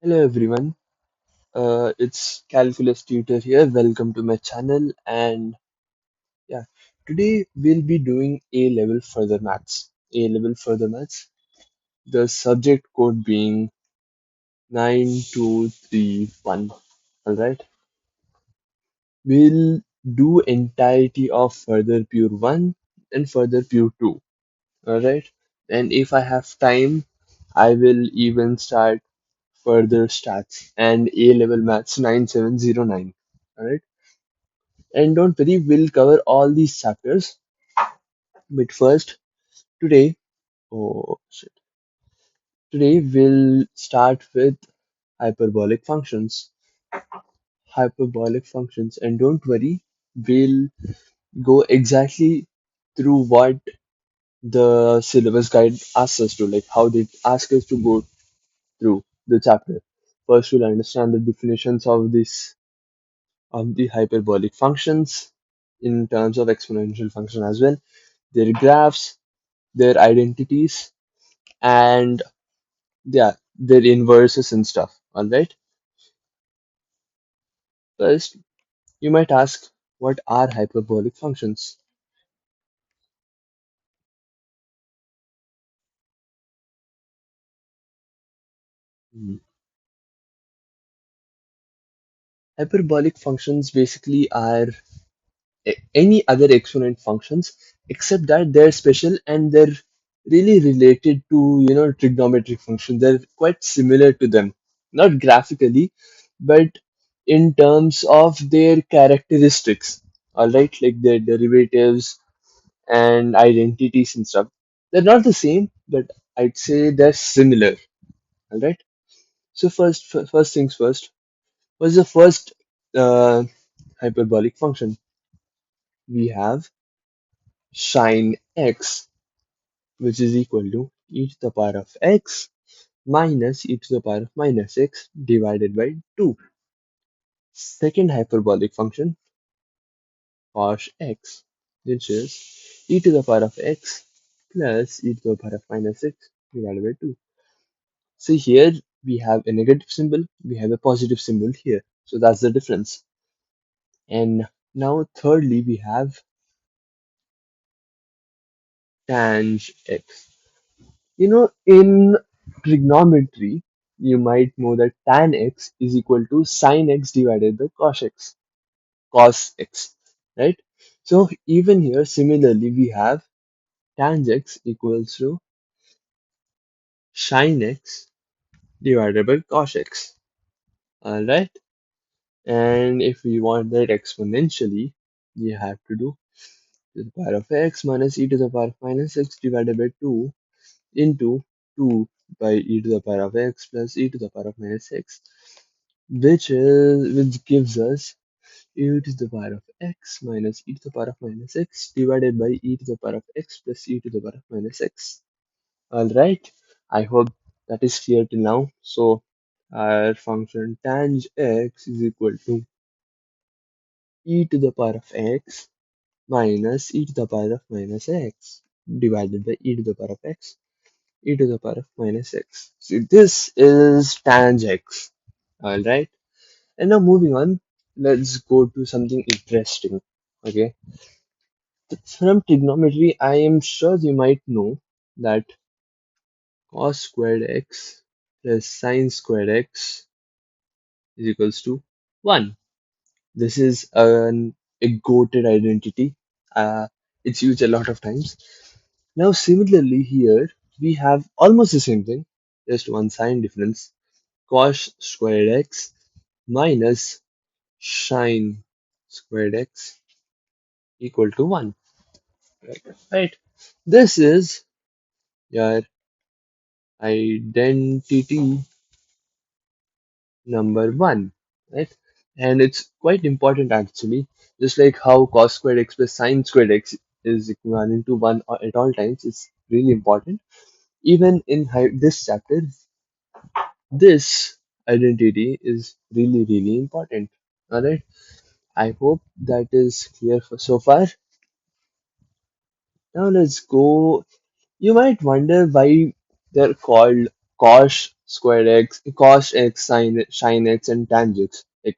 Hello everyone, it's Calculus Tutor here. Welcome to my channel. And yeah, today we'll be doing A level further maths. A level further maths. The subject code being 9231. All right, we'll do entirety of further pure 1 and further pure 2. All right, and if I have time, I will even start further stats and A level maths 9709. All right. And don't worry, we'll cover all these chapters. But first, today, oh shit, today we'll start with hyperbolic functions. Hyperbolic functions, and don't worry, we'll go exactly through what the syllabus guide asks us to, like how they ask us to go through the chapter. First, we'll understand the definitions of the hyperbolic functions in terms of exponential function as well, their graphs, their identities, and yeah, their inverses and stuff. All right. First, you might ask, what are hyperbolic functions? Hmm. Hyperbolic functions basically are any other exponent functions, except that they're special and they're really related to trigonometric functions. They're quite similar to them, not graphically, but in terms of their characteristics. All right, like their derivatives and identities and stuff. They're not the same, but I'd say they're similar. All right. So first things first. What's the first hyperbolic function? We have sine x, which is equal to e to the power of x minus e to the power of minus x divided by 2. Second hyperbolic function, cos x, which is e to the power of x plus e to the power of minus x divided by 2. See here we have a negative symbol, we have a positive symbol here. So that's the difference. And now thirdly we have tan x. In trigonometry, you might know that tan x is equal to sin x divided by cos x, right? So even here similarly we have tan x equals to sin x divided by cos x. All right. And if we want that exponentially, we have to do to the power of x minus e to the power of minus x divided by 2 into 2 by e to the power of x plus e to the power of minus x, which gives us e to the power of x minus e to the power of minus x divided by e to the power of x plus e to the power of minus x. All right. I hope that is clear till now. So our function tang x is equal to e to the power of x minus e to the power of minus x divided by e to the power of x e to the power of minus x. So this is tan x. All right. And now moving on, let's go to something interesting. Okay. From trigonometry, I am sure you might know that cos squared x plus sine squared x is equals to 1. This is a goated identity. It's used a lot of times. Now, similarly, here we have almost the same thing, just one sign difference. Cos squared x minus sine squared x equal to 1. Right? Right. This is your identity number 1. Right? And it's quite important actually. Just like how cos squared x plus sine squared x is equivalent to 1 at all times, it's really important. Even in this chapter, this identity is really important. Alright, I hope that is clear for so far. Now let's go. You might wonder why they're called cos squared x, cos x, sin x, and tan x. Like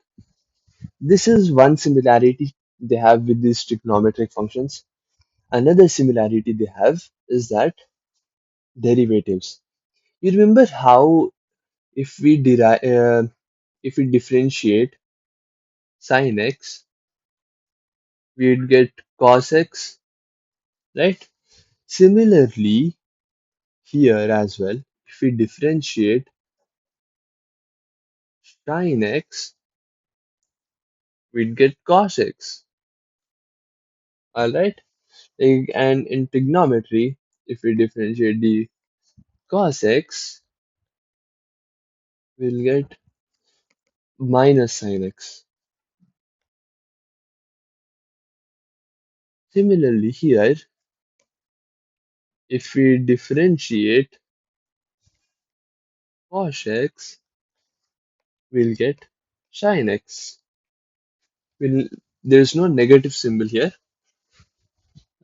this is one similarity they have with these trigonometric functions. Another similarity they have is that derivatives. You remember how if we if we differentiate sin x, we'd get cos x, right? Similarly, here as well, if we differentiate sin x, we'd get cos x. Alright? And in trigonometry, if we differentiate the cos x, we'll get minus sin x. Similarly, here, if we differentiate cos x, we'll get sin x. We'll, there's no negative symbol here.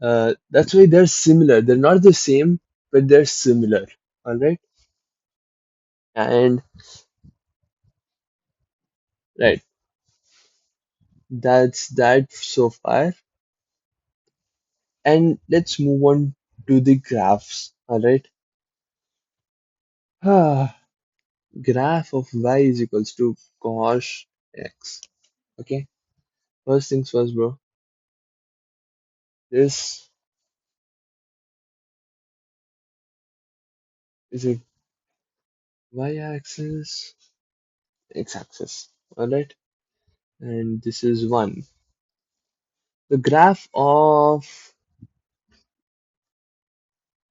That's why they're similar. They're not the same, but they're similar. Alright? And right, that's that so far. And let's move on to the graphs. Alright? Ah, graph of y is equals to cos x. Okay? First things first, bro. This is a y-axis, x-axis. Alright? And this is 1. The graph of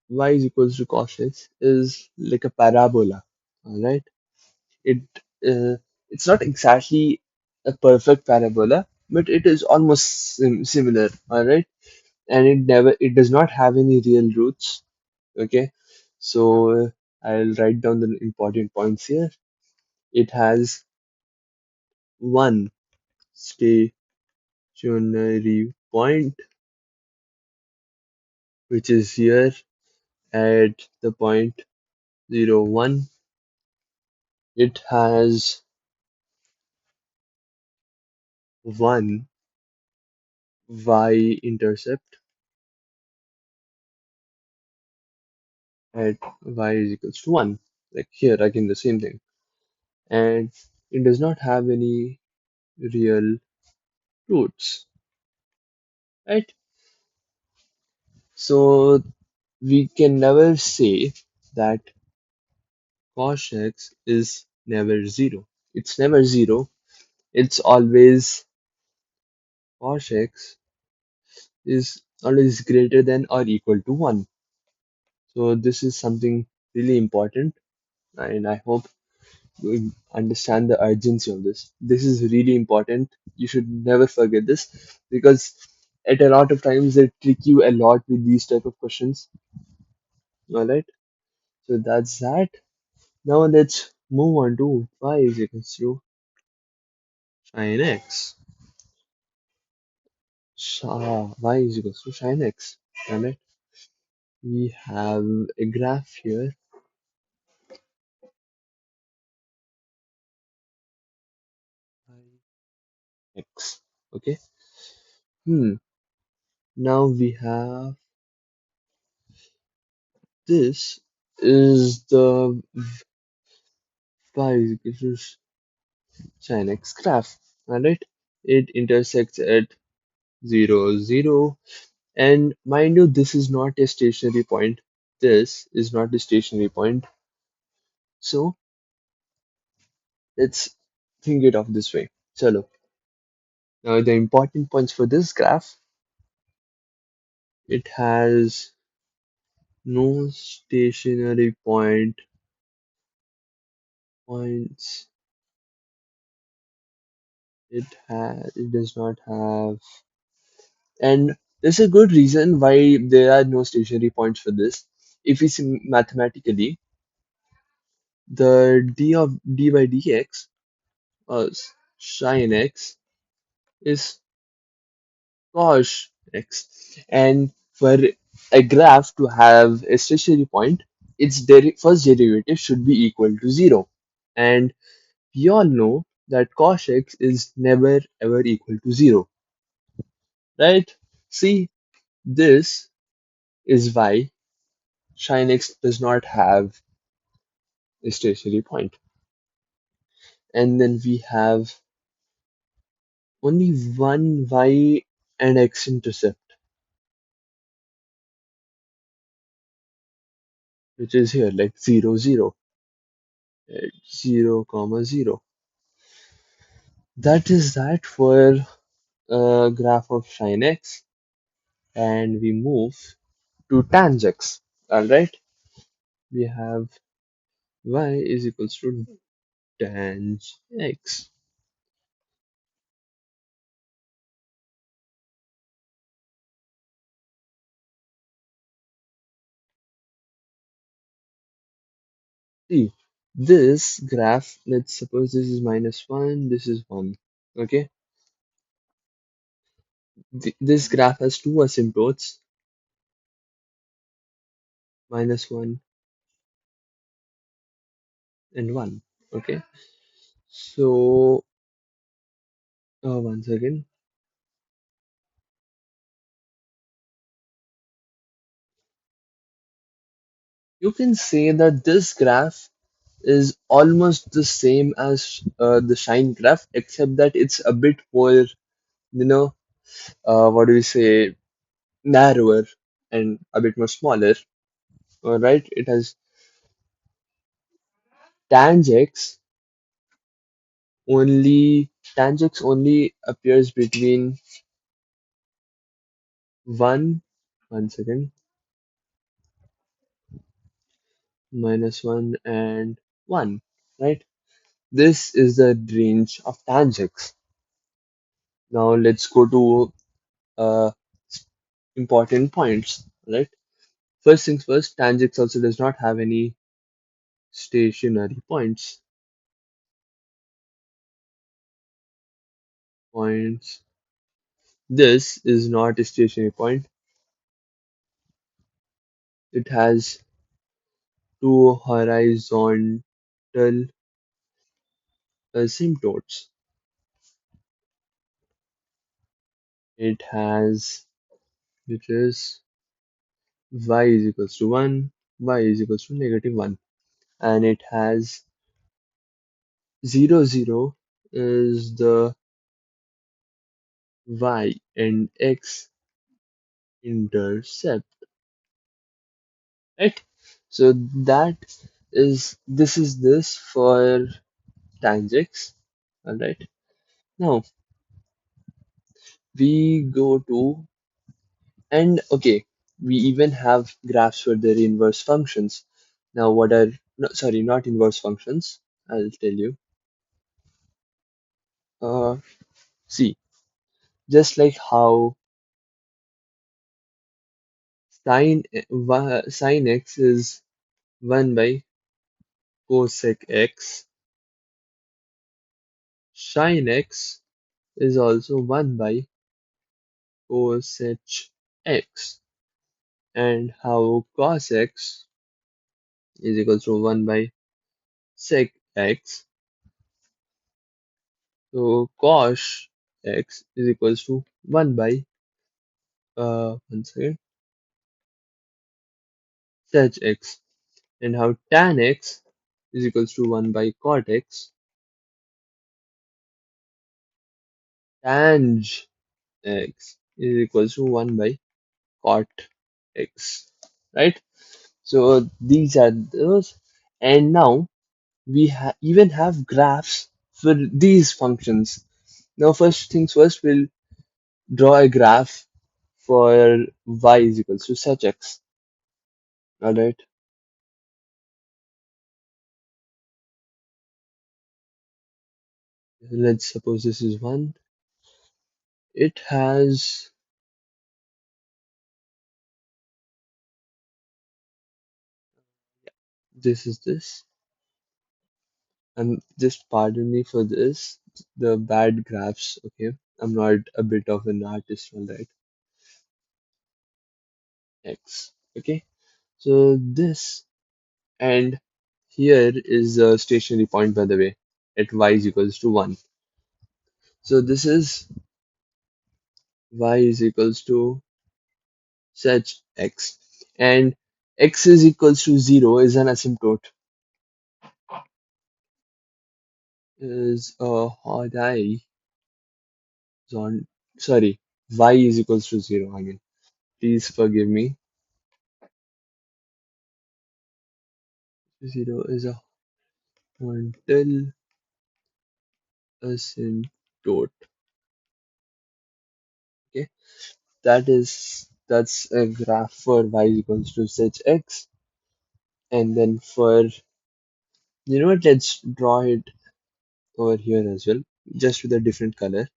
y is equals to cos x is like a parabola. Alright? It it's not exactly a perfect parabola, but it is almost similar. Alright? And it does not have any real roots. Okay? So I'll write down the important points here. It has one stationary point, which is here at the point 0, 1. It has one y-intercept at y is equals to 1. Like here, again, the same thing. And it does not have any real roots, right? So we can never say that cos x is never 0. It's never 0. It's always cos x is always greater than or equal to 1. So this is something really important, and I hope you understand the urgency of this. This is really important. You should never forget this because at a lot of times they trick you a lot with these type of questions. All right. So that's that. Now let's move on to y is equals to sin x. Y is equals to sin x. All right. We have a graph here. X. Okay. Hmm. Now we have this is the y is equals to sin x graph. Alright. It intersects at 0, 0. And mind you, this is not a stationary point. This is not a stationary point. So let's think it of this way. Chalo. Now the important points for this graph, it has no stationary points. It does not have, and there's a good reason why there are no stationary points for this. If we see mathematically, the d by dx or sin x is cos x, and for a graph to have a stationary point, its first derivative should be equal to 0. And we all know that cos x is never ever equal to 0, right? See, this is why sin x does not have a stationary point. And then we have only one y and x intercept, which is here like 0, 0, 0, comma 0. That is that for a graph of sin x, and we move to tanh x. All right, we have y is equals to tanh x. See, this graph, let's suppose this is -1, this is 1. Okay, this graph has two asymptotes, -1 and 1. Okay, so one second. You can say that this graph is almost the same as the shine graph, except that it's a bit more, what do we say, narrower and a bit more smaller. All right, it has tangents only appears between one, one second, -1 and 1, right? This is the range of tangents. Now let's go to uh, important points, right? First things first, tangents also does not have any stationary points. Points. This is not a stationary point. It has two horizontal asymptotes. It has, which is y is equals to 1, y is equals to -1. And it has 0, 0 is the y and x intercept, right? So that this for tangents. All right. Now we go to, and okay, we even have graphs for their inverse functions. Now what are, no, sorry, not inverse functions. I'll tell you. Uh, See, just like how sin x is 1 by cosec x, sin x is also 1 by cosec x, and how cos x is equal to 1 by sec x. So cos x is equals to 1 by one second, sec x, and how tan x is equals to 1 by cot x, tang x is equals to 1 by cot x, right? So these are those, and now we even have graphs for these functions. Now first things first, we'll draw a graph for y is equals to such x. All right. Let's suppose this is 1. It has, this is this. And just pardon me for this, the bad graphs, okay? I'm not a bit of an artist, all right? X, okay? So this And here is the stationary point, by the way, at y is equals to 1. So this is y is equals to such x. And x is equals to 0 is an asymptote, is a horizon, sorry, y is equals to 0 again. Please forgive me. 0 is a horizontal asymptote. Okay, that's a graph for y equals to such x. And then for, you know what, let's draw it over here as well, just with a different color.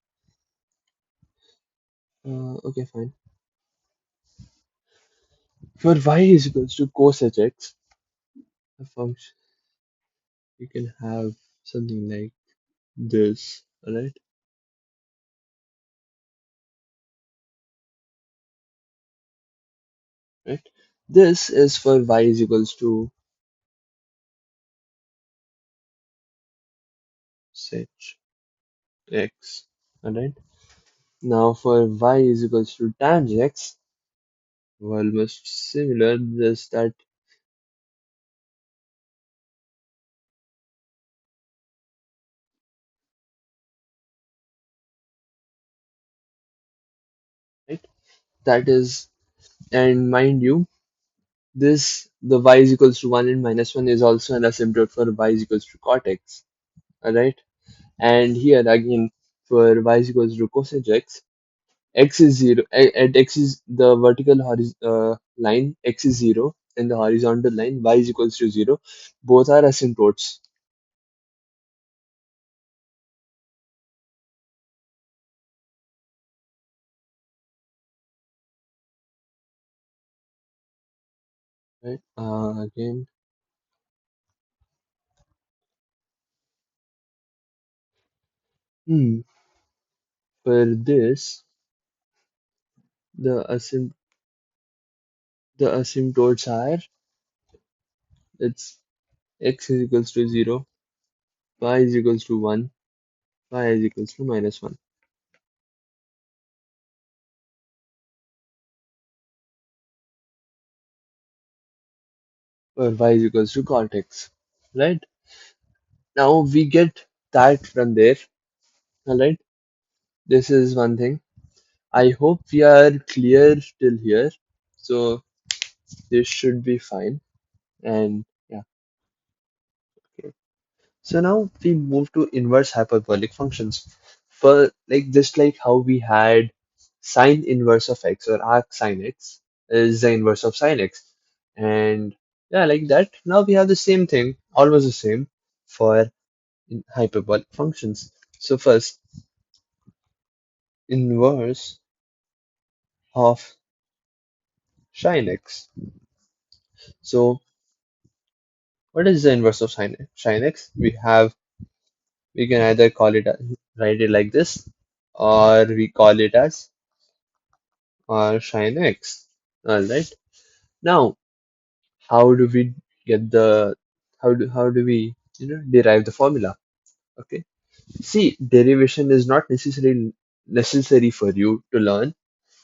Okay, fine. For y is equals to cosec x, a function, you can have something like this, alright? Right? This is for y is equals to sec x, alright? Now for y is equals to tan x, almost similar, just that, right? That is, and mind you, this the y is equals to 1 and minus 1 is also an asymptote for y is equals to cot x, alright? And here again for y is equals to cosec x, x is 0, at x is the vertical line, x is 0, and the horizontal line y is equals to 0. Both are asymptotes, right? Again, hmm, for this, the asymptotes are, it's x is equals to 0, y is equals to 1, y is equals to minus 1, or y is equals to cot x, right? Now we get that from there, alright? This is one thing. I hope we are clear till here. So this should be fine. And yeah, okay. So now we move to inverse hyperbolic functions. For like just like how we had sine inverse of x or arc sine x is the inverse of sine x. And yeah, like that. Now we have the same thing, almost the same for hyperbolic functions. So first, inverse of sine x. So what is the inverse of sine x? We can either call it write it like this, or we call it as sine x. All right. Now, how do we get the how do we derive the formula? Okay. See, derivation is not necessarily necessary for you to learn,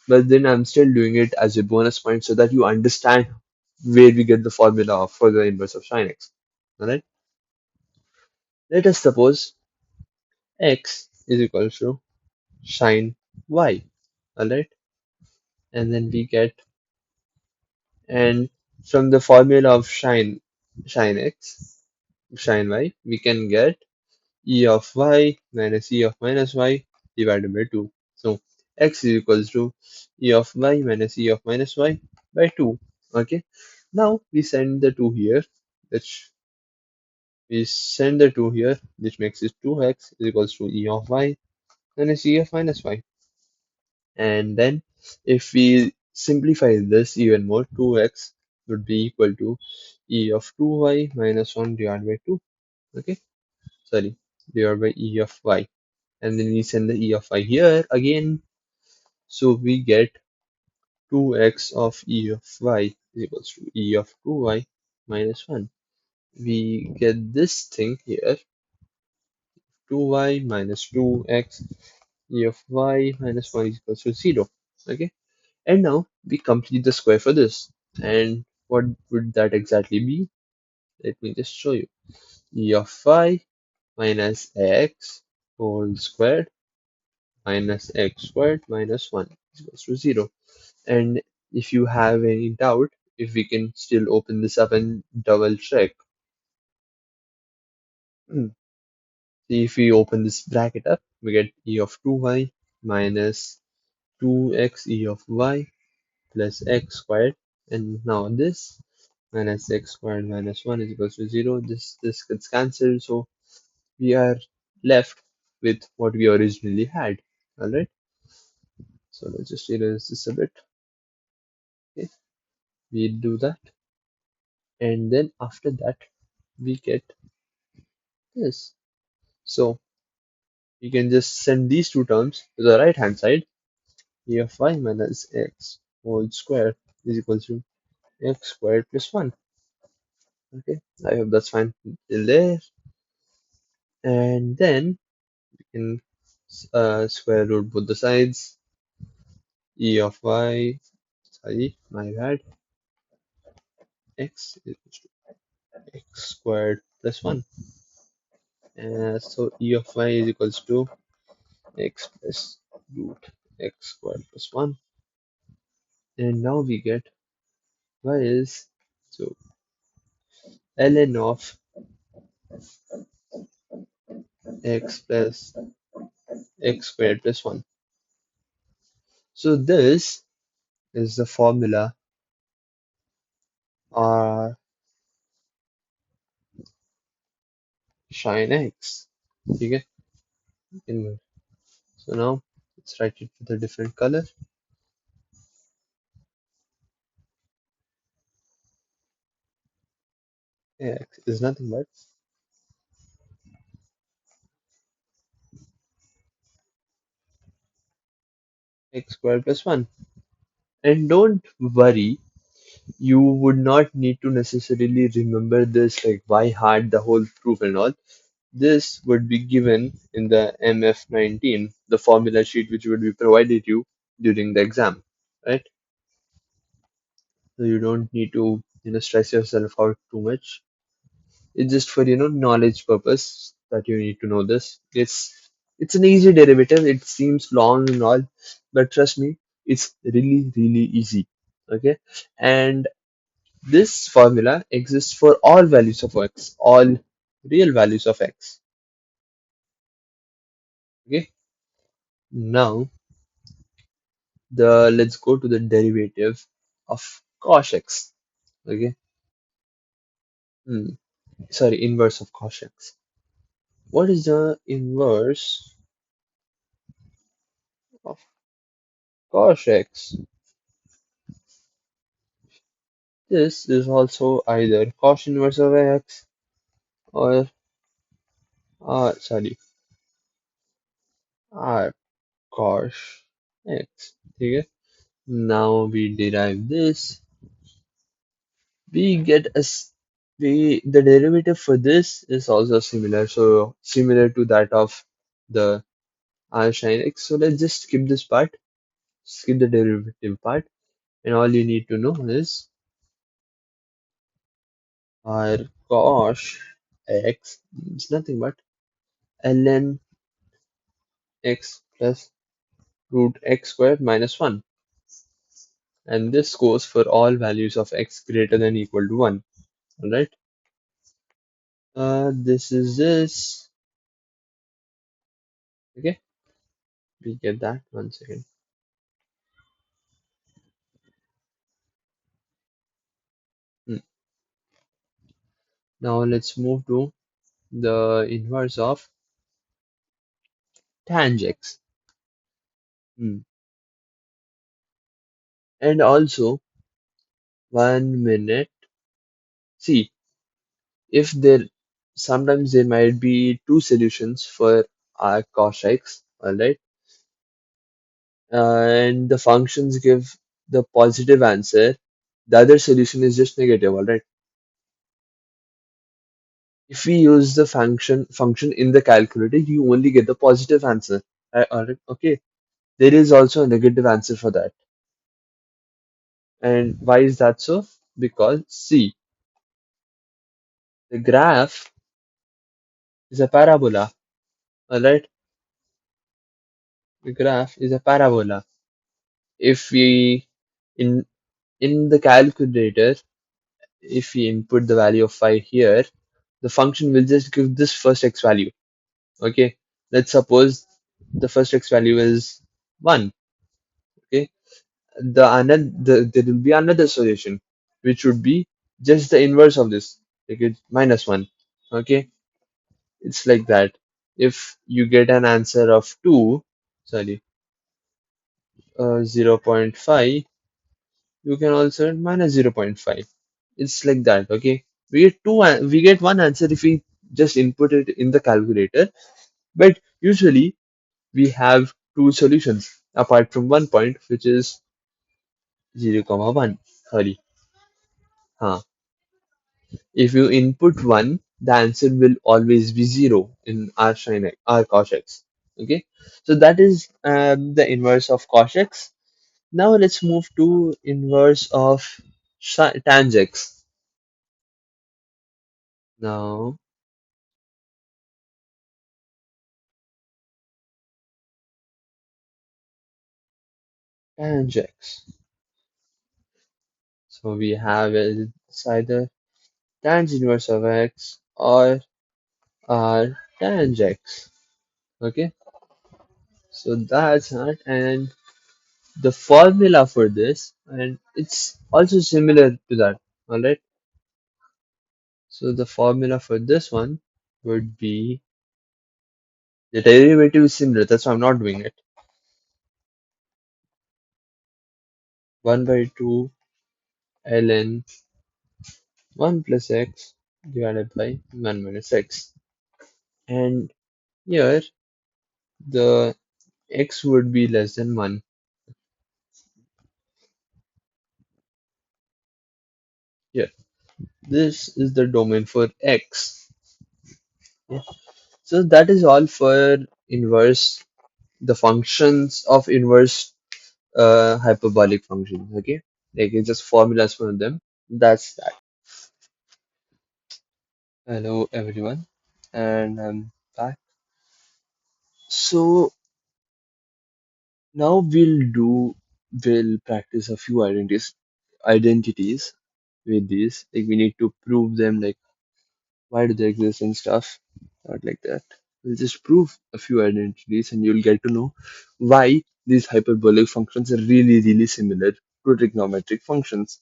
but then I'm still doing it as a bonus point so that you understand where we get the formula for the inverse of sine x. All right. Let us suppose x is equal to sine y. All right. And then we get, and from the formula of sine x, sine y, we can get e of y minus e of minus y divided by 2. So x is equals to e of y minus e of minus y by 2. Okay. Now we send the 2 here, which which makes it 2x is equals to e of y minus e of minus y. And then if we simplify this even more, 2x would be equal to e of 2y minus 1 divided by 2. Okay, sorry, divided by e of y. And then we send the e of y here again. So we get 2x of e of y is equals to e of 2y minus 1. we get this thing here, 2y minus 2x e of y minus 1 is equals to 0. Okay, and now we complete the square for this. And what would that exactly be? Let me just show you. E of y minus x whole squared minus x squared minus 1 is equals to 0. And if you have any doubt, if we can still open this up and double check. See, if we open this bracket up, we get e of 2y minus 2x e of y plus x squared. And now this minus x squared minus 1 is equals to 0. This gets cancelled, so we are left with what we originally had. Alright, so let's just erase this a bit. Okay, we do that, and then after that we get this. So you can just send these two terms to the right hand side. E of y minus x whole square is equal to x squared plus 1. Okay, I hope that's fine till there. And then we can square root both the sides. E of y, sorry, my bad, x is equal to x squared plus 1. So E of y is equals to x plus root x squared plus 1. And now we get y is, so ln of x plus x squared plus 1. So this is the formula r shine x. Okay? So now let's write it with a different color. X is nothing but x squared plus 1. And don't worry, you would not need to necessarily remember this like by heart the whole proof and all. This would be given in the MF19, the formula sheet which would be provided you during the exam, right? So you don't need to stress yourself out too much. It's just for knowledge purpose that you need to know this. It's an easy derivative. It seems long and all, but trust me, it's really easy. Okay, and this formula exists for all values of x, all real values of x. Okay, now the let's go to the derivative of cos x. Okay, hmm. Sorry, inverse of cos x. What is the inverse of cos x? This is also either cos inverse of x or sorry, r cos x. Okay, now we derive this. We get the derivative for this is also similar, so similar to that of the r sin x. So let's just skip this part, skip the derivative part, and all you need to know is r cos x is nothing but ln x plus root x squared minus 1, and this goes for all values of x greater than equal to 1. All right, this is this. Okay, we get that. 1 second. Hmm. Now let's move to the inverse of tang x. Hmm. And also 1 minute. See, if there sometimes there might be two solutions for our cos x, all right, and the functions give the positive answer. The other solution is just negative, all right. If we use the function in the calculator, you only get the positive answer. Okay. There is also a negative answer for that. And why is that so? Because see, the graph is a parabola. Alright, the graph is a parabola. If we in the calculator, if we input the value of 5 here, the function will just give this first x value. Okay, let's suppose the first x value is 1. Okay, there will be another solution which would be just the inverse of this, like it's -1. Okay, it's like that. If you get an answer of 2, sorry, 0.5, you can also add minus 0.5. It's like that. Okay, we get one answer if we just input it in the calculator, but usually we have two solutions apart from one point, which is 0 comma 1. Sorry, huh. If you input 1, the answer will always be 0 in r cos x. Okay, so that is the inverse of cos x. Now let's move to inverse of tang x. Now tang x. So we have it's either tan inverse of x or r tang x. Okay, so that's that, and the formula for this, and it's also similar to that. All right. So the formula for this one would be the derivative is similar. That's why I'm not doing it. 1 by 2 ln 1 plus x divided by 1 minus x. And here the x would be less than 1. Here, this is the domain for x. Yeah. So that is all for inverse, the functions of inverse hyperbolic functions. Okay, like it's just formulas for them. That's that. Hello everyone, and I'm back. So now we'll practice a few identities with these. Like we need to prove them, like why do they exist and stuff. Not like that. We'll just prove a few identities and you'll get to know why these hyperbolic functions are really similar to trigonometric functions.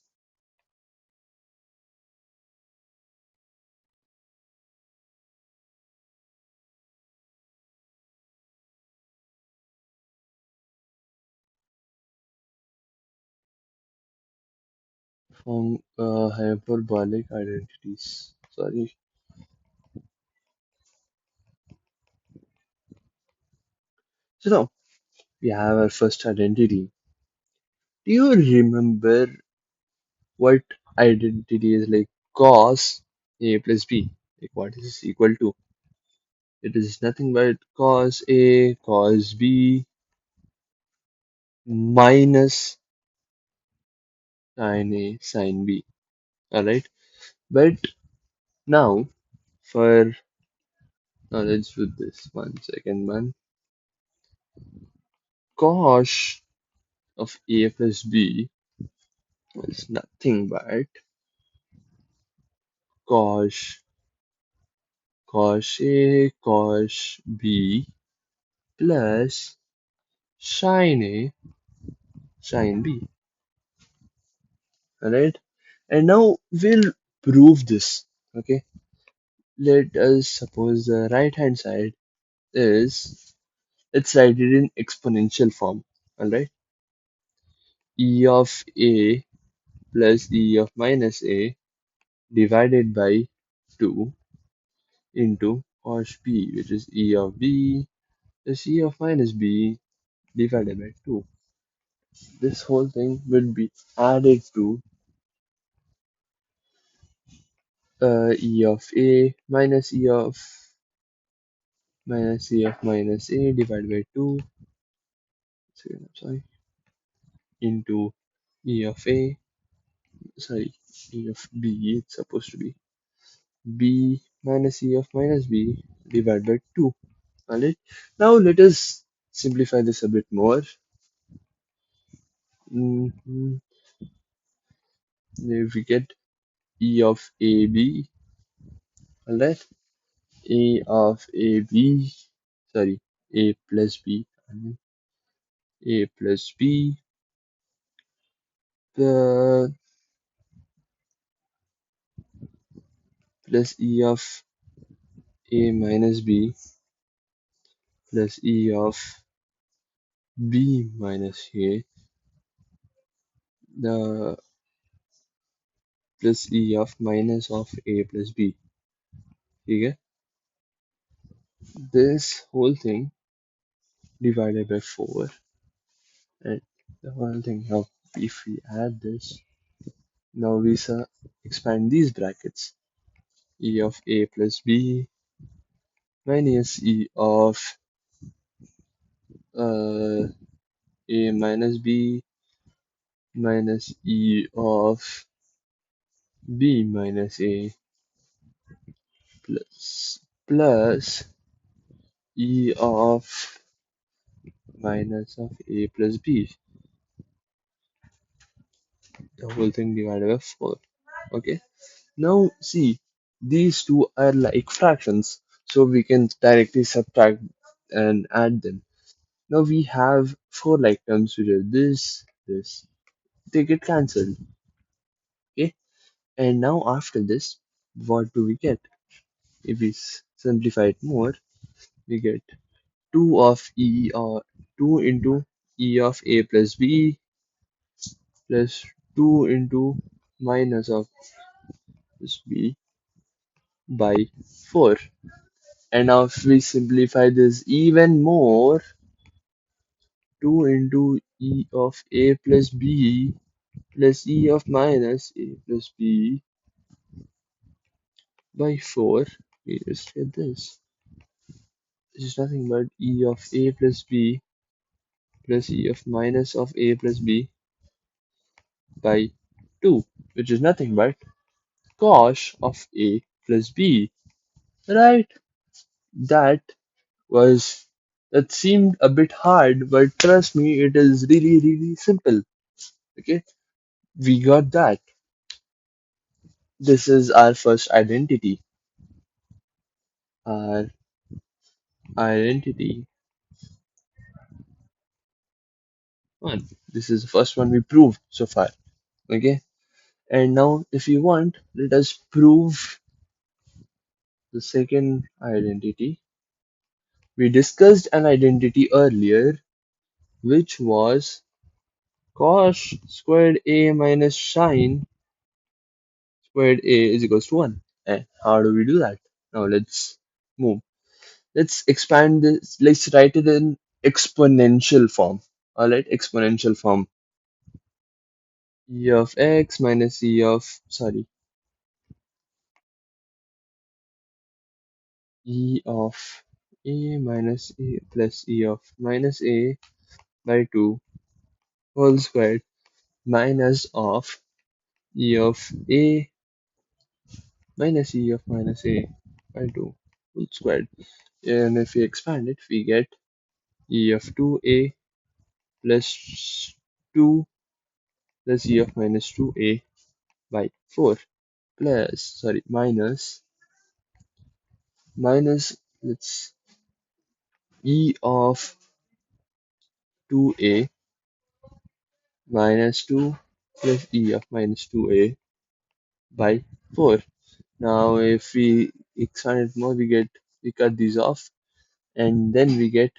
From hyperbolic identities. Sorry. So now we have our first identity. Do you remember what identity is, like cos A plus B? Like what is this equal to? It is nothing but cos A cos B minus sin A sin B. Alright. But now for now let's do this. 1 second, man. Cos of A plus B is nothing but cos cos A cos B plus sin A sin B. Alright. And now we'll prove this. Okay. Let us suppose the right hand side is, let's write it in exponential form. Alright. E of A plus E of minus A divided by 2 into cos B, which is E of B plus E of minus B divided by 2. This whole thing will be added to E of A minus E of minus A divided by 2, second, I'm sorry, into E of A, sorry, E of B, it's supposed to be B minus E of minus B divided by 2. Alright, now let us simplify this a bit more. Mhm. If we get E of AB, alright, A of AB, sorry, A plus B, I mean A plus B, the plus E of A minus B plus E of B minus A, the plus E of minus of A plus B. Okay? This whole thing divided by 4, and the whole thing now, if we add this, now we expand these brackets. E of A plus B minus E of uh, A minus B minus E of B minus A plus E of minus of A plus B. The whole thing divided by 4. Okay. Now see, these two are like fractions, so we can directly subtract and add them. Now we have four like terms which are this. They get cancelled. Okay. And now after this, what do we get? If we simplify it more, we get 2 of E or 2 into E of A plus B plus 2 into minus of this B by 4. And now if we simplify this even more, 2 into E of A plus B plus E of minus A plus B by 4, we just get this. This is nothing but E of A plus B plus E of minus of A plus B by 2, which is nothing but cos of A plus B, right? That was that seemed a bit hard, but trust me, it is really simple. Okay, we got that. This is our first identity. Our identity one. This is the first one we proved so far. Okay, and now if you want, let us prove the second identity. We discussed an identity earlier, which was cos squared A minus sine squared A is equals to 1. And how do we do that? Now let's move. Let's expand this. Let's write it in exponential form. Alright, exponential form. E of x minus E of, sorry, E of A minus A plus E of minus A by 2 whole squared minus of E of A minus E of minus A by 2 whole squared. And if we expand it, we get E of 2A plus 2 plus E of minus 2A by 4 plus, sorry, minus, let's E of 2A minus 2 plus E of minus 2A by 4. Now if we expand it more, we cut these off, and then we get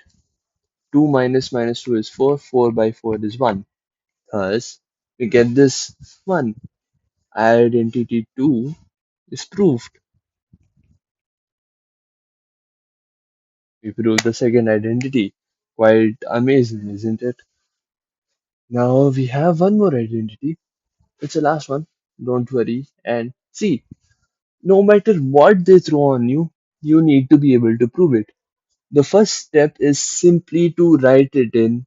2 minus minus 2 is 4, 4 by 4 is 1. Thus, we get this 1. Identity 2 is proved. We proved the second identity. Quite amazing, isn't it? Now we have one more identity. It's the last one. Don't worry and see. No matter what they throw on you, you need to be able to prove it. The first step is simply to write it in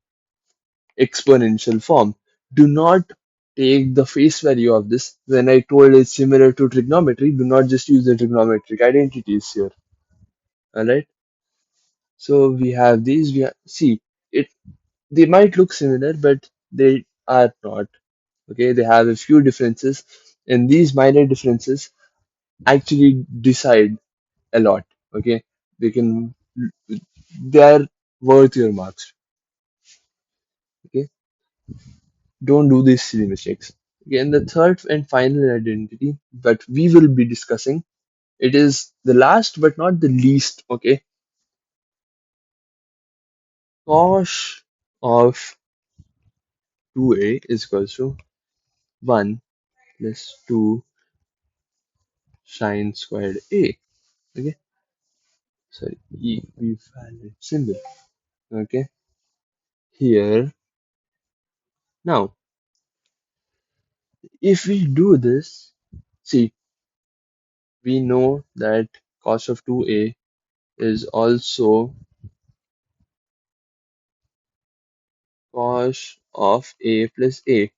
exponential form. Do not take the face value of this. When I told it's similar to trigonometry, do not just use the trigonometric identities here. Alright? So we have these, see, it they might look similar, but they are not. Okay, they have a few differences, and these minor differences actually decide a lot. Okay, they can they are worth your marks. Okay, don't do these silly mistakes. Okay, and the third and final identity that we will be discussing, it is the last but not the least. Okay, cos of 2a is equals to 1 plus 2 sine squared a. Okay, sorry, equivalent symbol. Okay, here now, if we do this, see, we know that cos of 2a is also cos of a plus a,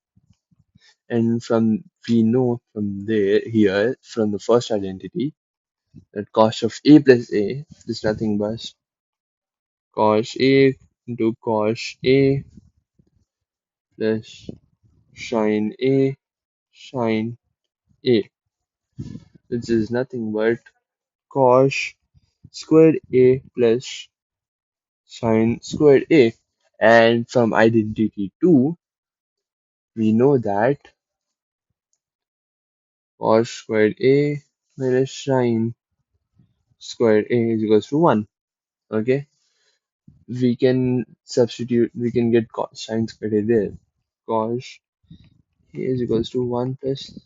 and from we know from there here from the first identity that cos of a plus a is nothing but cos a into cos a plus sine a sine a, which is nothing but cos squared a plus sine squared a. And from identity 2, we know that cos squared a minus sine squared a is equals to 1. Okay, we can substitute, we can get cos sine squared a there. Cos a is equals to 1 plus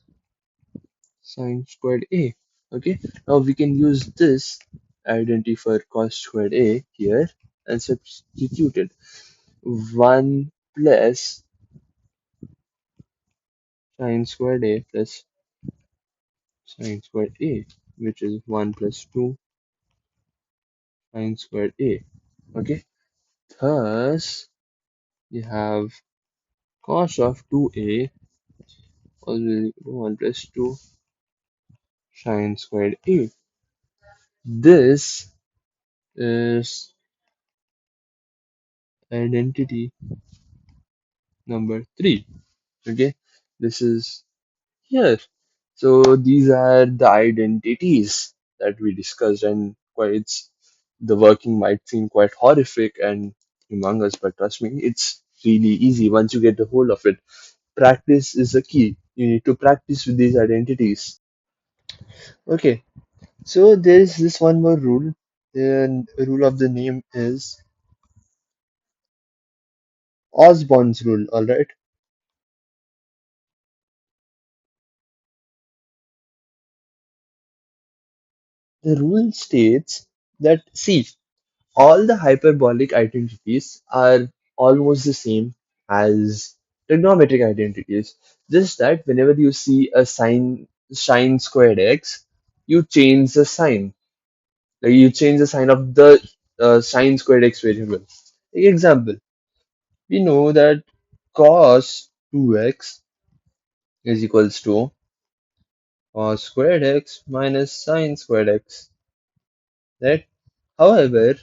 sine squared a. Okay, now we can use this identity for cos squared a here and substitute it. 1 plus sine squared a plus sine squared a, which is 1 plus 2 sine squared a. Okay, thus we have cos of 2a also equal to 1 plus 2 sine squared a. This is identity number 3. Okay, this is here. So these are the identities that we discussed, and quite the working might seem quite horrific and humongous, but trust me, it's really easy once you get the hold of it. Practice is the key. You need to practice with these identities. Okay, so there is this one more rule. The rule of the name is Osborne's rule. All right. The rule states that, see, all the hyperbolic identities are almost the same as trigonometric identities. Just that whenever you see a sine squared x, you change the sign. Like you change the sign of the sine squared x variable. Example, we know that cos 2x is equals to cos squared x minus sine squared x. Right? However,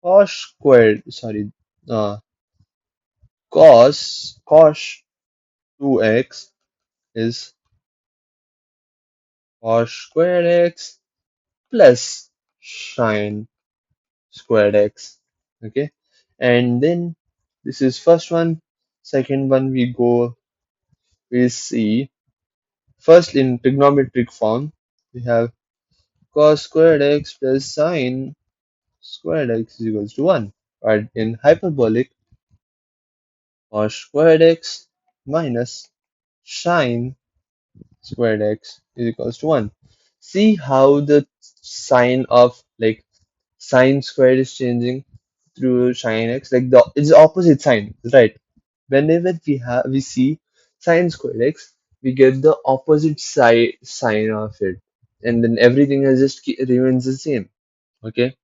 cos squared, sorry, uh, cos 2x is cos squared x plus sine squared x. Okay, and then this is first one. Second one, we see first in trigonometric form we have cos squared x plus sine squared x is equals to 1. But in hyperbolic, cos squared x minus sine squared x is equals to 1. See how the sign of like sine squared is changing through sine x, like the it's opposite sign, right? Whenever we see sine squared x, we get the opposite side sign of it. and then everything has just remains the same. Okay,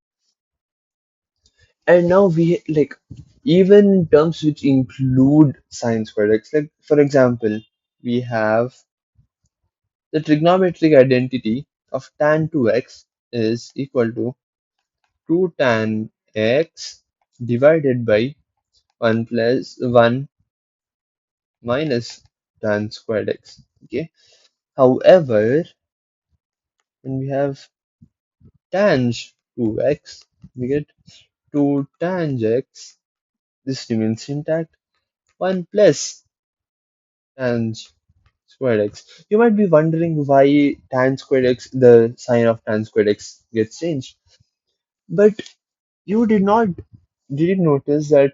and now we like even in terms which include sine squared x, like for example, we have the trigonometric identity of tan 2x is equal to 2 tan x divided by 1 plus 1 minus tan squared x. Okay. However, when we have tang 2x, we get 2 tang x. This remains intact. 1 plus tan squared x. You might be wondering why tan squared x, the sign of tan squared x gets changed. But you didn't notice that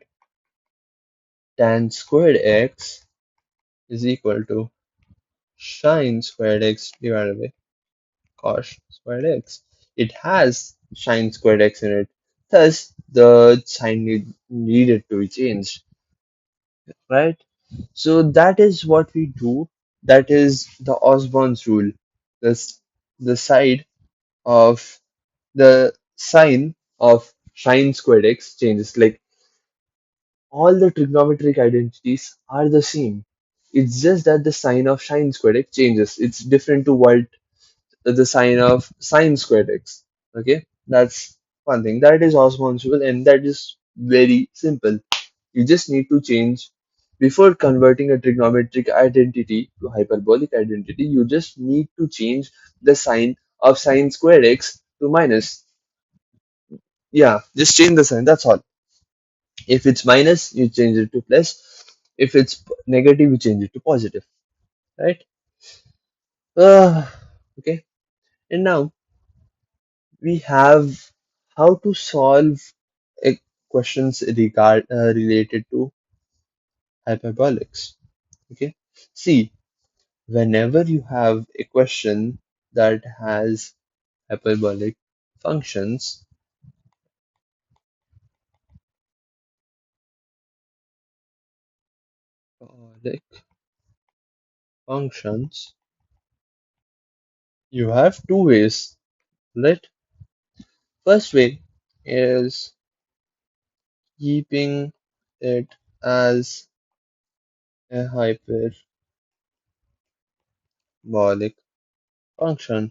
tan squared x is equal to sine squared x divided by cos squared x. It has sine squared x in it. Thus, the sign needed to be changed, right? So that is what we do. That is the Osborn's rule. This the side of the sign of sine squared x changes. Like all the trigonometric identities are the same. It's just that the sign of sine squared x changes. It's different to what the sign of sine squared x. Okay, that's one thing. That is Osborn's rule, and that is very simple. You just need to change before converting a trigonometric identity to hyperbolic identity. You just need to change the sign of sine squared x to minus. Yeah, just change the sign. That's all. If it's minus, you change it to plus. If it's negative, you change it to positive. Right? Okay. And now we have how to solve questions related to hyperbolics. Okay. See, whenever you have a question that has hyperbolic functions, hyperbolic functions, you have two ways. Right? First way is keeping it as a hyperbolic function.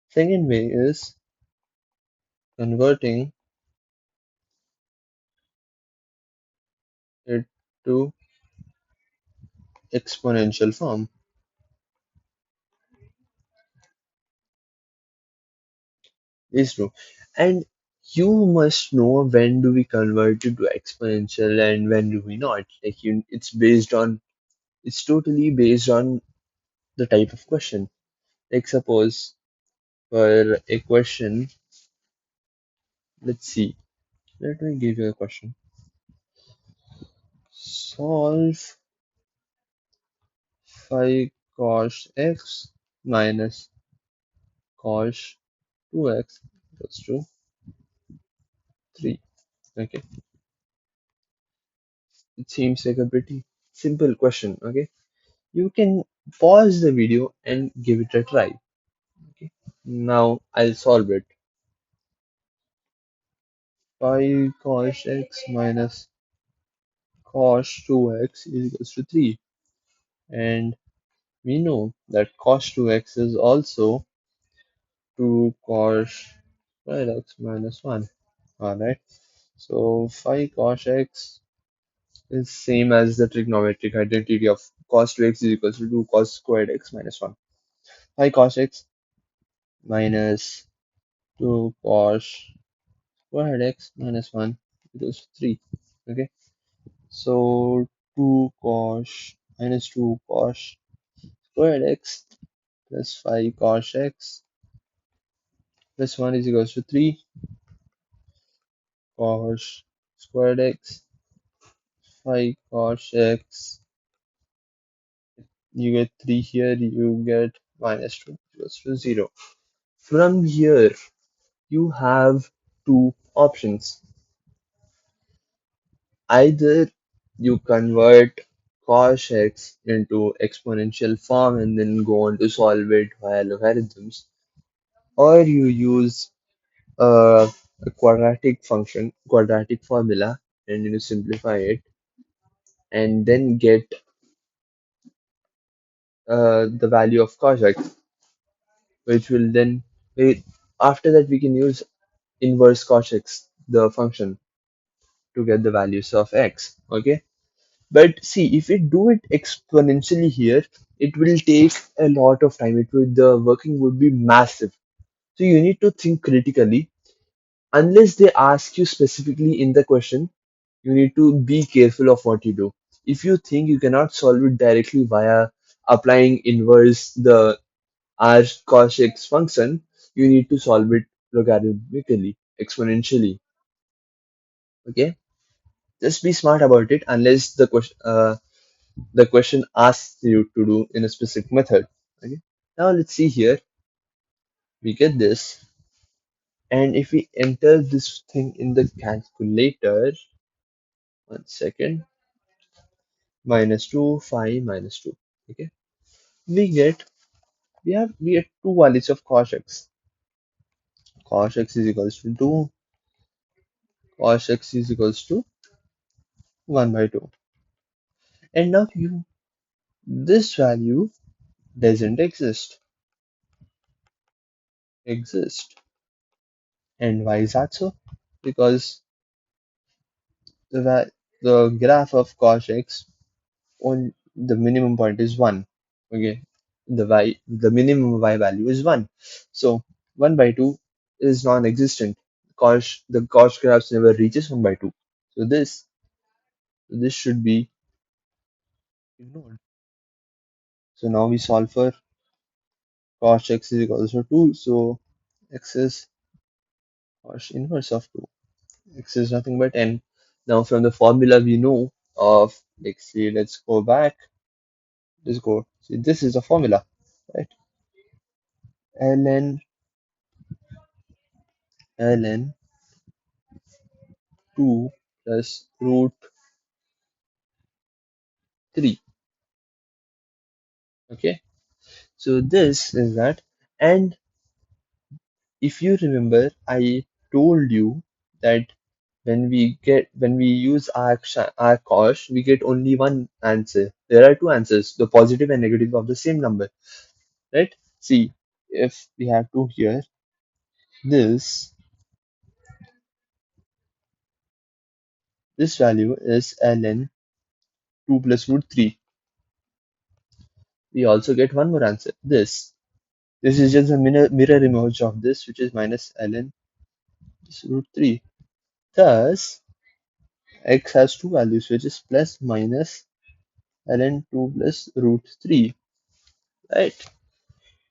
Second way is converting it to exponential form. Is true. And you must know when do we convert it to exponential and when do we not. Like it's totally based on the type of question. Like suppose for a question, let's see. Let me give you a question. Solve 5 cos x minus cos 2x equals to 3. Okay, it seems like a pretty simple question. Okay, you can pause the video and give it a try. Okay, now I'll solve it. 5 cos x minus cos 2x is equals to 3, and we know that cos 2x is also 2 cos square x minus 1. Alright, so 5 cos x is same as the trigonometric identity of cos 2x is equals to 2 cos squared x minus 1. 5 cos x minus 2 cos squared x minus 1 equals 3. Okay, so 2 cos minus 2 cos squared x plus 5 cos x plus 1 is equals to 3 cos squared x 5 cos x. You get 3 here, you get minus 2 equals to 0. From here, you have two options. Either you convert cos x into exponential form and then go on to solve it via logarithms, or you use a quadratic formula, and you simplify it and then get the value of cos x, which will then wait. After that, we can use inverse cos x, the function, to get the values of x. Okay, but see, if we do it exponentially here, it will take a lot of time. The working would be massive. So you need to think critically. Unless they ask you specifically in the question, you need to be careful of what you do. If you think you cannot solve it directly via applying inverse the r cos x function, you need to solve it logarithmically, exponentially. Okay, just be smart about it. Unless the question asks you to do in a specific method. Okay, now let's see here. We get this, and if we enter this thing in the calculator, 1 second, -2, 5, -2. Okay, we get we get two values of cos x. Cos x is equals to 2. Cos x is equals to 1 by 2. And now you this value doesn't exist. And why is that so? Because the graph of cos x on the minimum point is 1. Okay, the minimum y value is 1. So 1 by 2 is non-existent. The cos graphs never reaches 1 by 2. So this should be ignored. So now we solve for cos x is equals to 2. So x is cos inverse of 2. X is nothing but n. Now from the formula we know of, let's go back. Let's go. See, this is the formula, right? ln ln 2 plus root 3. Okay, so this is that. And if you remember, I told you that when we use our cosh, we get only one answer. There are two answers, the positive and negative of the same number, right? See, if we have to here, this this value is ln 2 plus root 3. We also get one more answer. This is just a mirror image of this, which is minus ln root 3. Thus, x has two values, which is plus minus ln 2 plus root 3, right?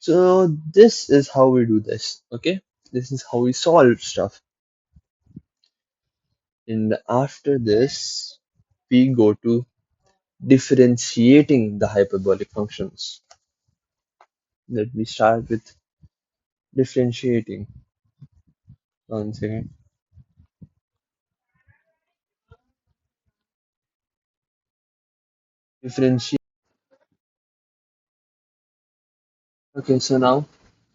So this is how we do this. Okay, this is how we solve stuff. And after this, we go to differentiating the hyperbolic functions. Let me start with differentiating. 1 second. Differentiate. Okay, so now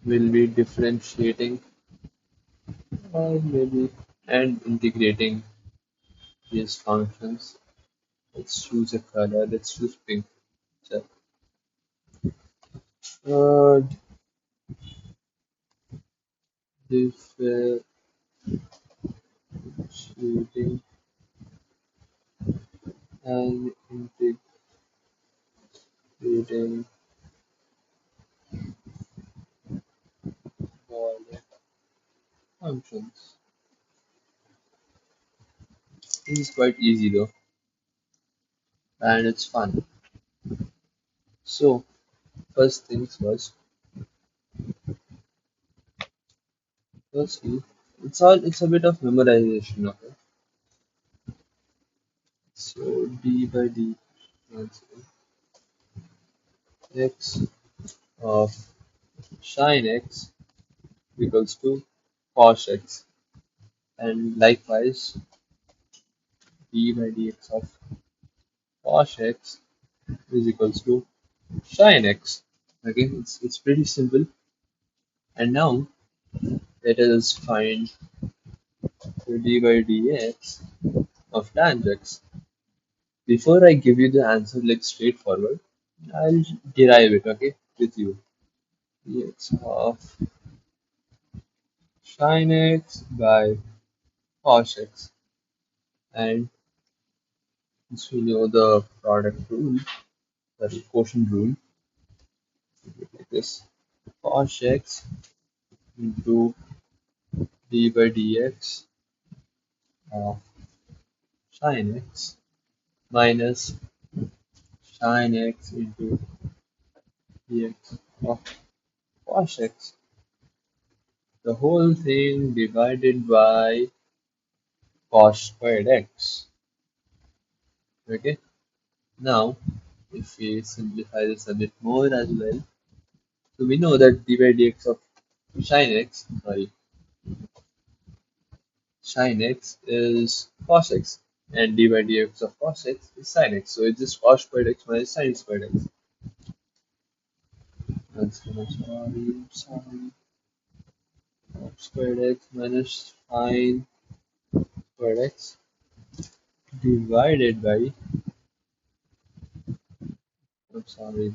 we'll be differentiating, or maybe and integrating these functions. Let's choose a color. Let's choose pink. So, differentiating and integrating Hyperbolic functions. This is quite easy though, and it's fun. So, first things first. Firstly, it's a bit of memorization. Okay. So d by d x of sin x equals to cos x, and likewise d by dx of cos x is equals to sin x. Okay, it's pretty simple. And now let us find the dy by dx of tan x. Before I give you the answer like straightforward, I'll derive it, okay, with you. Dx of sin x by cos x. And since we know the product rule, the quotient rule, like this, cos x into d by dx of sin x minus sin x into dx of cos x. The whole thing divided by cos squared x. Okay. Now, if we simplify this a bit more as well, so we know that d by dx of sin x is cos x, and d by dx of cos x is sin x. So it's just cos squared x minus sin squared x. That's gonna sorry, cos squared x minus sin squared x divided by, I'm sorry,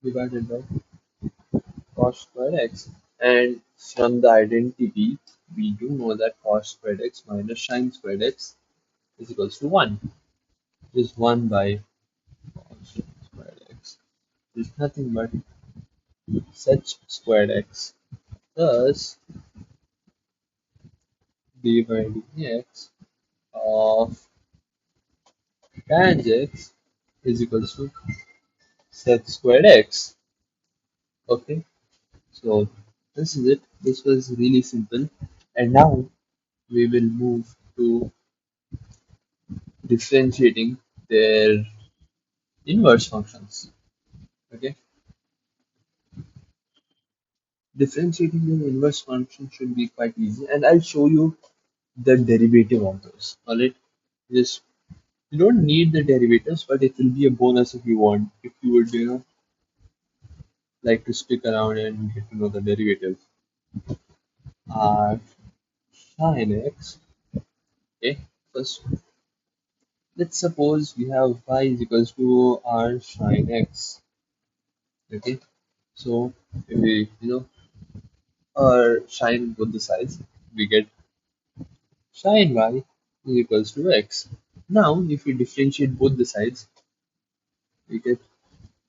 divided by cos squared x. And from the identity, we do know that cos squared x minus sin squared x is equals to 1. Is 1 by cos squared x. Is nothing but sec squared x. Thus, dy by dx of tan x is equals to sec squared x. Okay, so this is it. This was really simple. And now we will move to differentiating their inverse functions. Okay, differentiating the inverse function should be quite easy, and I'll show you the derivative of those. Alright, just you don't need the derivatives, but it will be a bonus if you want. If you would, like to stick around and get to know the derivatives. R sin x. Okay, first let's suppose we have y is equals to r sin x. Okay, so if we shine both the sides, we get sin y is equals to x. Now, if we differentiate both the sides, we get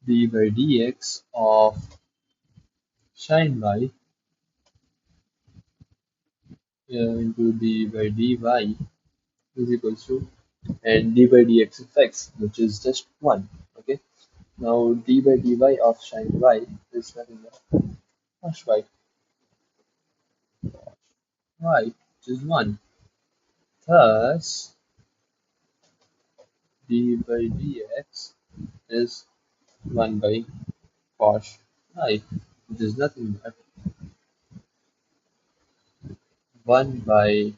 d by dx of sin y into d by dy is equals to, and d by dx of x, which is just 1. Okay. Now, d by dy of sin y is nothing but cos y, which is 1. Thus, d by dx is 1 by cos I, which is nothing but 1 by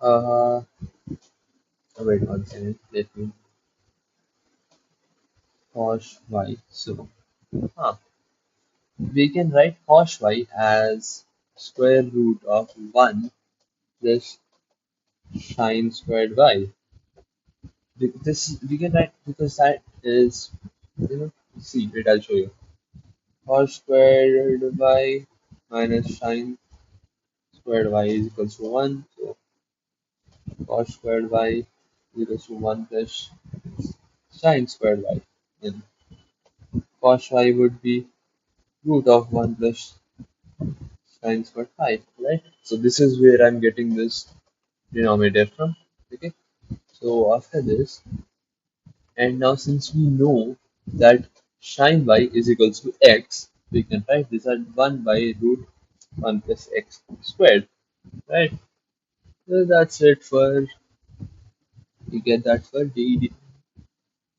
uh wait 1 second, let me cos y. So we can write cos y as square root of 1 plus sine squared y. This we can write because that is, see it, I'll show you. Cos squared y minus sine squared y is equals to 1. So cos squared y is equals to 1 plus sine squared y. And cos y would be root of 1 plus sine squared phi, right? So this is where I'm getting this denominator from. Okay. So after this, and now since we know that sine y is equals to x, we can write this as 1 by root 1 plus x squared, right? So that's it for, we get that for dy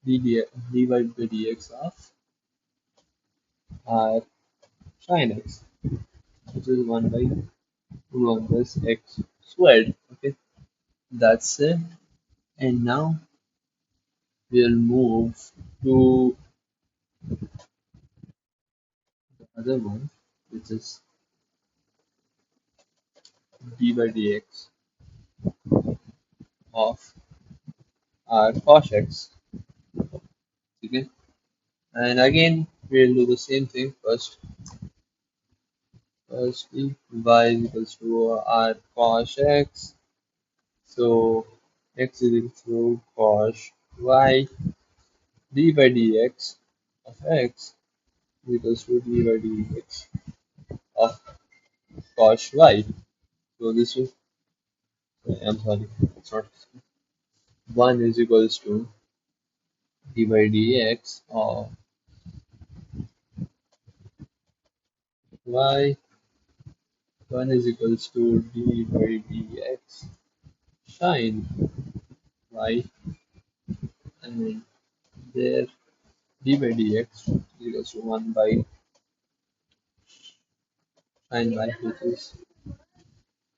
by dx of r sine x, which is 1 by 1 plus x squared. Okay, that's it. And now we'll move to the other one, which is d by dx of our cos x. Okay? And again, we'll do the same thing first. Firstly, y is equals to r cos x. So x is equal to cos y. D by dx of x is equals to d by dx of cos y. So this is, I'm sorry, it's not 1 is equals to d by dx of y. 1 is equals to d by dx sine y, and there d by dx is equals to 1 by sine y,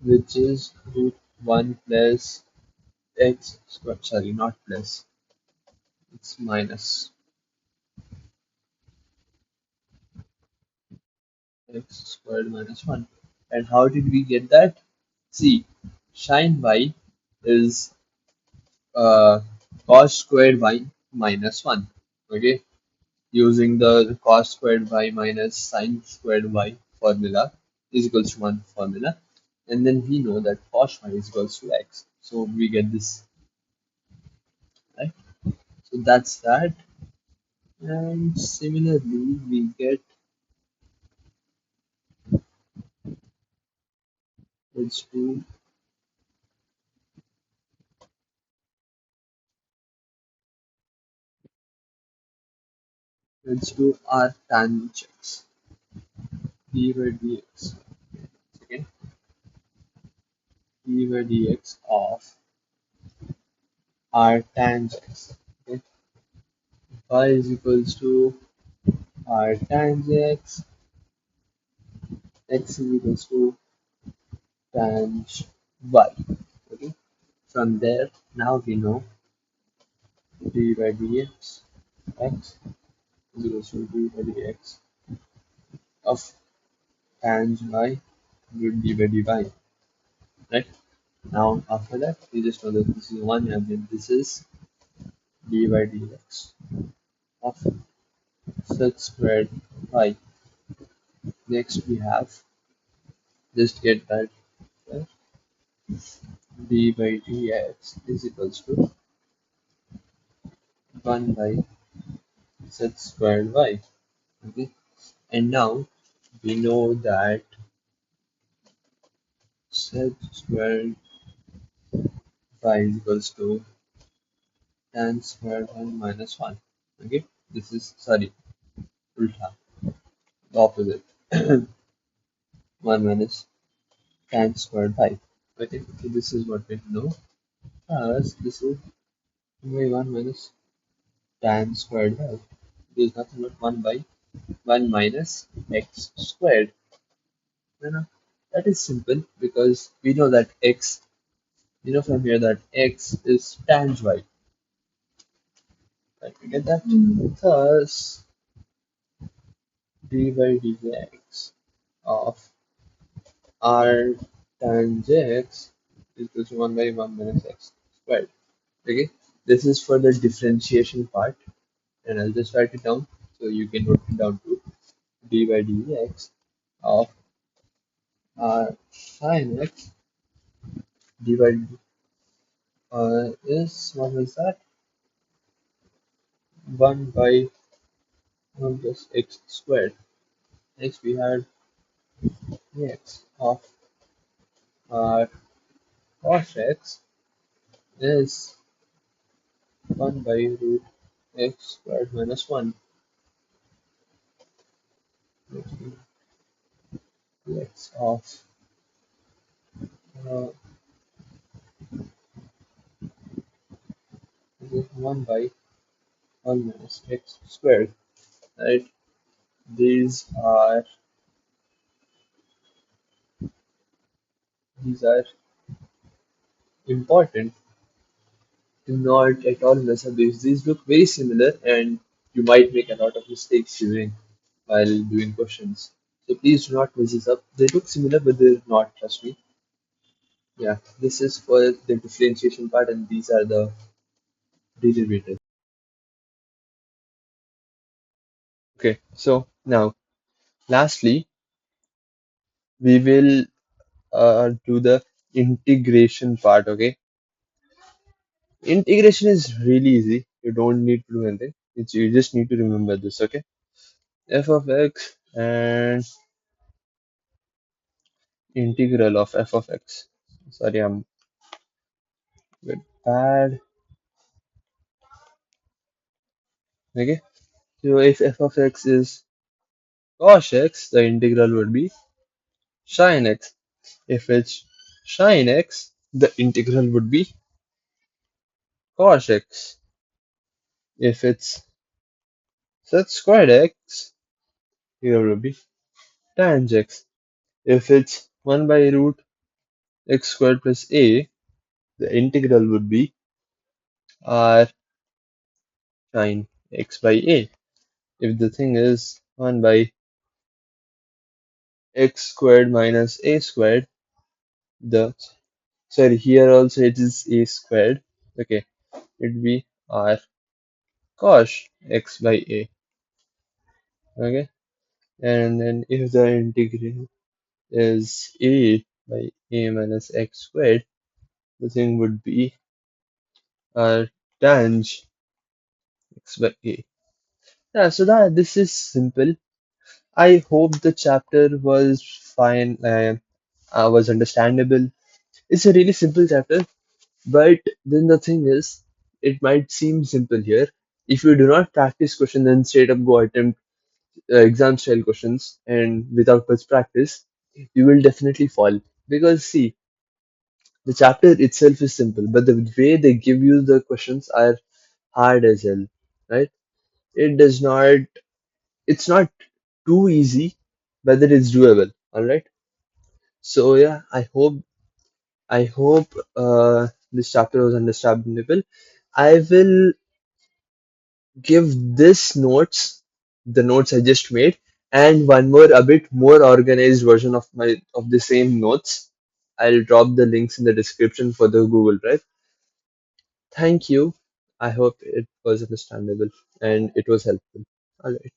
which is root 1 plus x squared, sorry, not plus, it's minus x squared minus 1. And how did we get that? See, sine y is cos squared y minus 1. Okay, using the cos squared y minus sine squared y formula is equals to 1 formula. And then we know that cos y is equals to x. So we get this, right? So that's that. And similarly, we get h2, h2 r tan x d by dx. Okay, d by dx of r tan x. Okay, y is equals to r tan x, x is equals to tan y. Okay, from there, now we know d by dx x is equals to d by dx of tan y with d by dy. Right? Now, after that, we just know that this is 1 and then this is d by dx of such squared y. Next, we have just get that uh, d by dx is equals to 1 by such squared y. Okay, and now we know that such squared y is equals to tan squared y minus 1. Okay, this is, sorry, ulta, the opposite. 1 minus tan squared y. Okay, so this is what we know. Thus, this is by 1 minus tan squared y. This is nothing but 1 by 1 minus x squared. You know, that is simple because we know that x, you know from here that x is tan y. Right, we get that? Thus, d by dx of r tan x equals to 1 by 1 minus x squared. Okay, this is for the differentiation part, and I'll just write it down so you can note it down too. D by dx of r sin x divided is, what was that, 1 by 1 plus x squared. Next we had x of r cos x is 1 by root x squared minus 1. Next we have x of uh, 1 by 1 minus x squared. Right, these are these are important Do not at all mess up these. These look very similar, and you might make a lot of mistakes during while doing questions. So please do not mess this up. They look similar, but they're not. Trust me. Yeah, this is for the differentiation part, and these are the derivatives. Okay, so now, lastly, we will do the integration part. Okay, integration is really easy. You don't need to do anything. You just need to remember this. Okay, f of x and integral of f of x. Sorry, I'm a bit bad. Okay, so if f of x is cos x, the integral would be sin x. If it's sin x, the integral would be cos x. If it's sec squared x, here will be tan x. If it's 1 by root x squared plus a, the integral would be r sin x by a. If the thing is 1 by x squared minus a squared, the sorry, here also it is a squared. Okay, it would be r cos x by a. Okay, and then if the integral is a by a minus x squared, the thing would be tanh x by a. Yeah, so that this is simple. I hope the chapter was fine, was understandable. It's a really simple chapter, but then the thing is, it might seem simple here. If you do not practice question, then straight up go attempt exam style questions, and without much practice, you will definitely fall. Because see, the chapter itself is simple, but the way they give you the questions are hard as hell, right? It does not, it's not too easy, but it is doable. All right. So yeah, I hope this chapter was understandable. I will give this notes, the notes I just made, and one more a bit more organized version of the same notes. I'll drop the links in the description for the Google Drive. Thank you. I hope it was understandable and it was helpful. All right.